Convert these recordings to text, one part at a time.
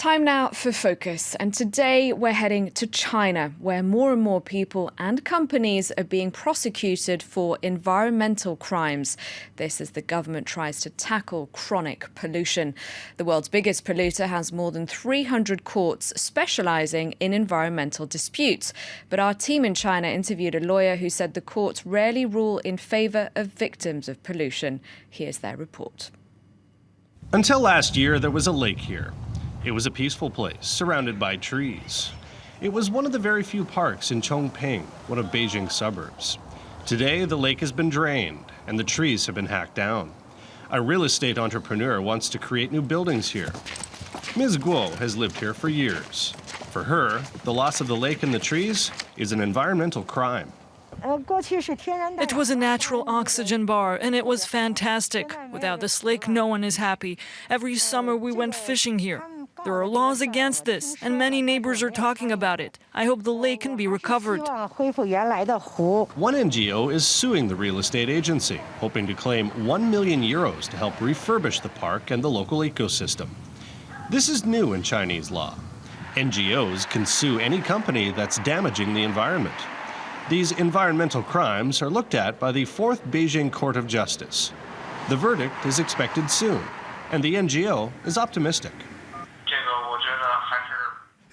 Time now for Focus, and today we're heading to China, where more and more people and companies are being prosecuted for environmental crimes. This as the government tries to tackle chronic pollution. The world's biggest polluter has more than 300 courts specialising in environmental disputes. But our team in China interviewed a lawyer who said the courts rarely rule in favour of victims of pollution. Here's their report. Until last year, there was a lake here. It was a peaceful place, surrounded by trees. It was one of the very few parks in Chongping, one of Beijing's suburbs. Today, the lake has been drained, and the trees have been hacked down. A real estate entrepreneur wants to create new buildings here. Ms. Guo has lived here for years. For her, the loss of the lake and the trees is an environmental crime. It was a natural oxygen bar, and it was fantastic. Without this lake, no one is happy. Every summer we went fishing here. There are laws against this, and many neighbors are talking about it. I hope the lake can be recovered. One NGO is suing the real estate agency, hoping to claim €1 million to help refurbish the park and the local ecosystem. This is new in Chinese law. NGOs can sue any company that's damaging the environment. These environmental crimes are looked at by the 4th Beijing Court of Justice. The verdict is expected soon, and the NGO is optimistic.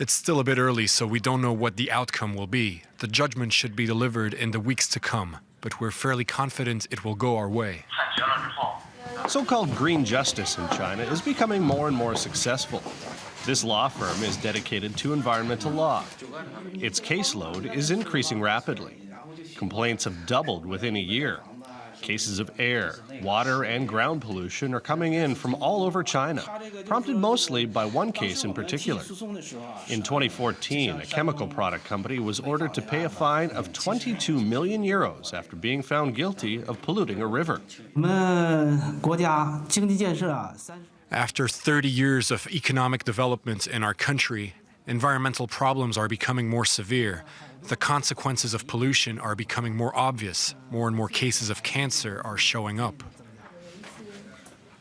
It's still a bit early, so we don't know what the outcome will be. The judgment should be delivered in the weeks to come, but we're fairly confident it will go our way. So-called green justice in China is becoming more and more successful. This law firm is dedicated to environmental law. Its caseload is increasing rapidly. Complaints have doubled within a year. Cases of air, water, and ground pollution are coming in from all over China, prompted mostly by one case in particular. In 2014, a chemical product company was ordered to pay a fine of €22 million after being found guilty of polluting a river. After 30 years of economic development in our country, environmental problems are becoming more severe. The consequences of pollution are becoming more obvious. More and more cases of cancer are showing up.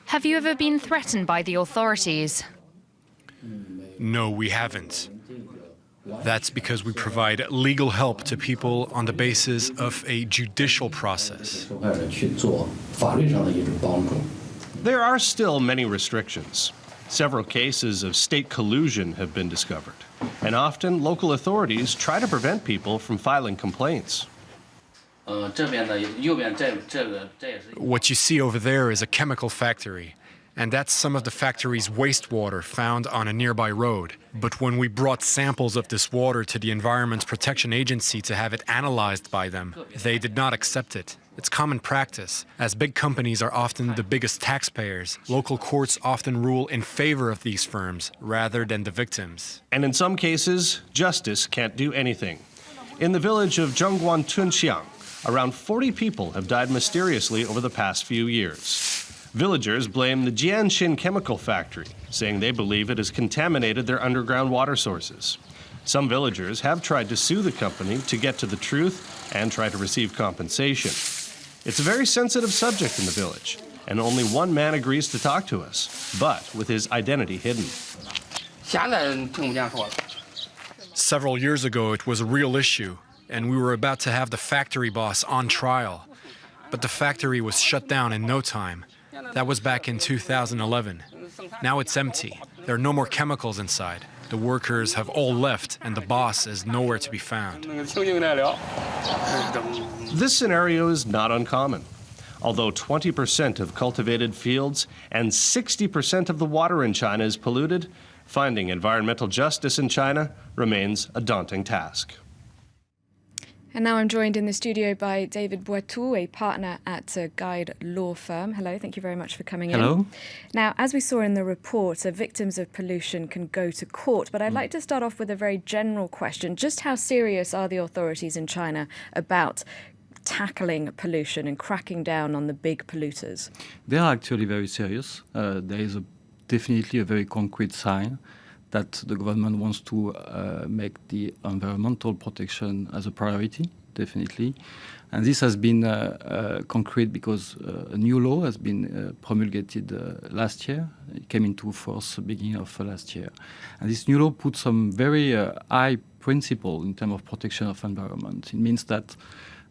Have you ever been threatened by the authorities? No, we haven't. That's because we provide legal help to people on the basis of a judicial process. There are still many restrictions. Several cases of state collusion have been discovered, and often local authorities try to prevent people from filing complaints. What you see over there is a chemical factory, and that's some of the factory's wastewater found on a nearby road. But when we brought samples of this water to the Environment Protection Agency to have it analyzed by them, they did not accept it. It's common practice. As big companies are often the biggest taxpayers, local courts often rule in favor of these firms rather than the victims. And in some cases, justice can't do anything. In the village of Zhongguan Tunxiang, around 40 people have died mysteriously over the past few years. Villagers blame the Jianshin chemical factory, saying they believe it has contaminated their underground water sources. Some villagers have tried to sue the company to get to the truth and try to receive compensation. It's a very sensitive subject in the village, and only one man agrees to talk to us, but with his identity hidden. Several years ago, it was a real issue, and we were about to have the factory boss on trial. But the factory was shut down in no time. That was back in 2011. Now it's empty. There are no more chemicals inside. The workers have all left, and the boss is nowhere to be found. This scenario is not uncommon. Although 20% of cultivated fields and 60% of the water in China is polluted, finding environmental justice in China remains a daunting task. And now I'm joined in the studio by David Boitou, a partner at a Guide law firm. Hello, thank you very much for coming in. Hello. Now, as we saw in the report, victims of pollution can go to court. But I'd like to start off with a very general question. Just how serious are the authorities in China about tackling pollution and cracking down on the big polluters? They are actually very serious. There is definitely a very concrete sign that the government wants to make the environmental protection as a priority. definitely. And this has been concrete because a new law has been promulgated last year. It came into force beginning of last year. And this new law put some very high principle in terms of protection of environment. It means that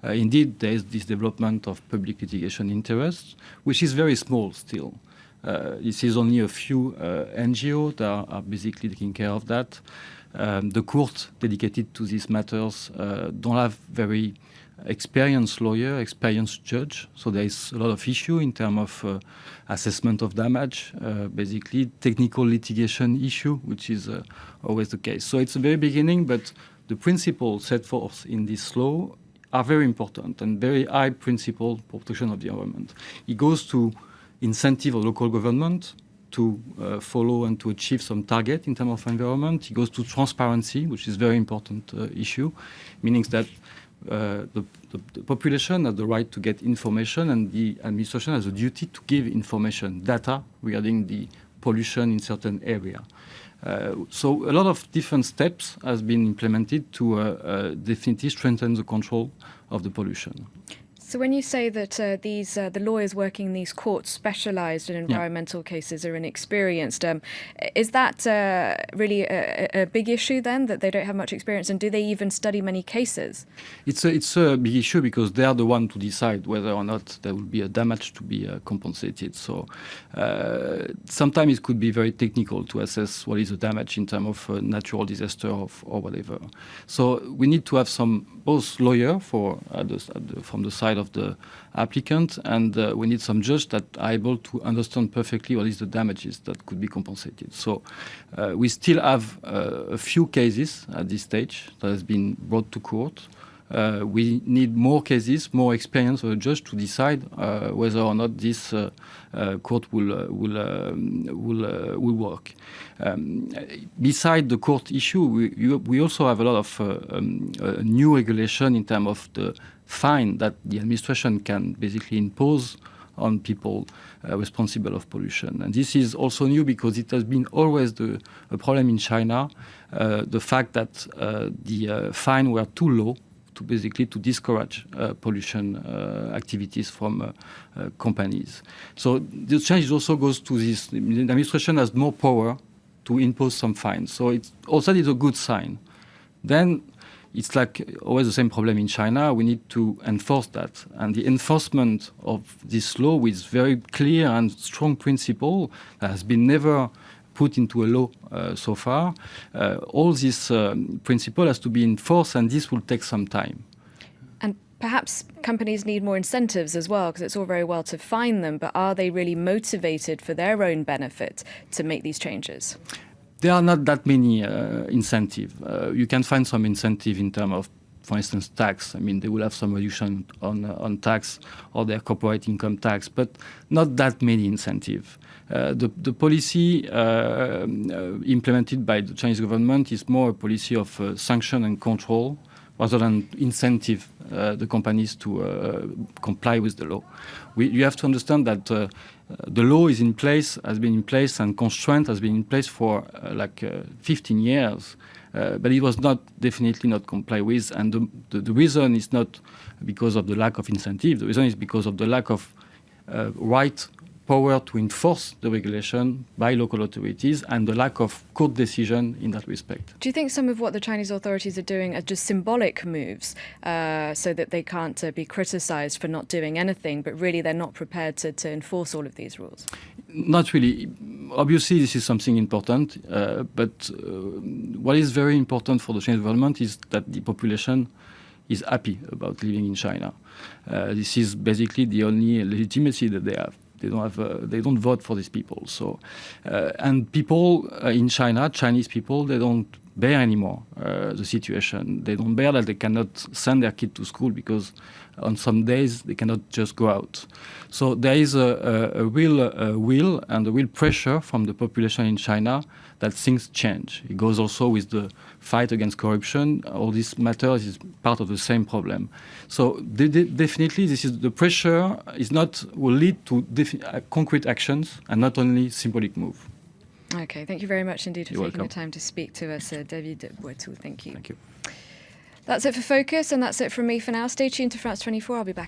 indeed there is this development of public litigation interests, which is very small still. This is only a few NGOs that are basically taking care of that. The court dedicated to these matters don't have very experienced lawyer, experienced judge. So there is a lot of issue in terms of assessment of damage, basically technical litigation issue, which is always the case. So it's a very beginning, but the principles set forth in this law are very important and very high principle protection of the environment. It goes to incentive of local government to follow and to achieve some target in terms of environment. It goes to transparency, which is a very important issue, meaning that the population has the right to get information and the administration has a duty to give information, data regarding the pollution in certain area. So a lot of different steps has been implemented to definitely strengthen the control of the pollution. So when you say that the lawyers working in these courts specialised in environmental cases are inexperienced, is that really a big issue then, that they don't have much experience, and do they even study many cases? It's a big issue because they are the one to decide whether or not there will be a damage to be compensated. So sometimes it could be very technical to assess what is the damage in terms of natural disaster or whatever. So we need to have some both lawyer from the side of the applicant, and we need some judge that are able to understand perfectly what is the damages that could be compensated. So we still have a few cases at this stage that has been brought to court. We need more cases, more experience of a judge to decide whether or not this court will work. Beside the court issue, we also have a lot of new regulation in terms of the fine that the administration can basically impose on people responsible of pollution. And this is also new because it has been always a problem in China, the fact that the fine were too low to discourage pollution activities from companies. So the change also goes to this. The administration has more power to impose some fines. So it's also a good sign. Then it's like always the same problem in China. We need to enforce that. And the enforcement of this law with very clear and strong principle that has been never put into a law so far. All this principle has to be enforced, and this will take some time. And perhaps companies need more incentives as well, because it's all very well to fine them, but are they really motivated for their own benefit to make these changes? There are not that many incentives. You can find some incentive in terms of, for instance, tax. I mean, they will have some reduction on tax or their corporate income tax, but not that many incentives. The policy implemented by the Chinese government is more a policy of sanction and control rather than incentive the companies to comply with the law. You have to understand that the law is in place, has been in place, and constraint has been in place for 15 years. But it was definitely not complied with. And the reason is not because of the lack of incentive. The reason is because of the lack of power to enforce the regulation by local authorities and the lack of court decision in that respect. Do you think some of what the Chinese authorities are doing are just symbolic moves so that they can't be criticised for not doing anything, but really they're not prepared to enforce all of these rules? Not really. Obviously, this is something important, but what is very important for the Chinese government is that the population is happy about living in China. This is basically the only legitimacy that they have. They don't vote for these people. So, and people in China, Chinese people, they don't bear anymore the situation. They don't bear that they cannot send their kid to school because on some days they cannot just go out. So there is a real will and a real pressure from the population in China that things change. It goes also with the fight against corruption. All these matters is part of the same problem. So definitely the pressure will lead to concrete actions and not only symbolic move. Okay, thank you very much indeed for You're taking welcome. the time to speak to us, David Boitou. Thank you. Thank you. That's it for Focus, and that's it from me for now. Stay tuned to France 24. I'll be back.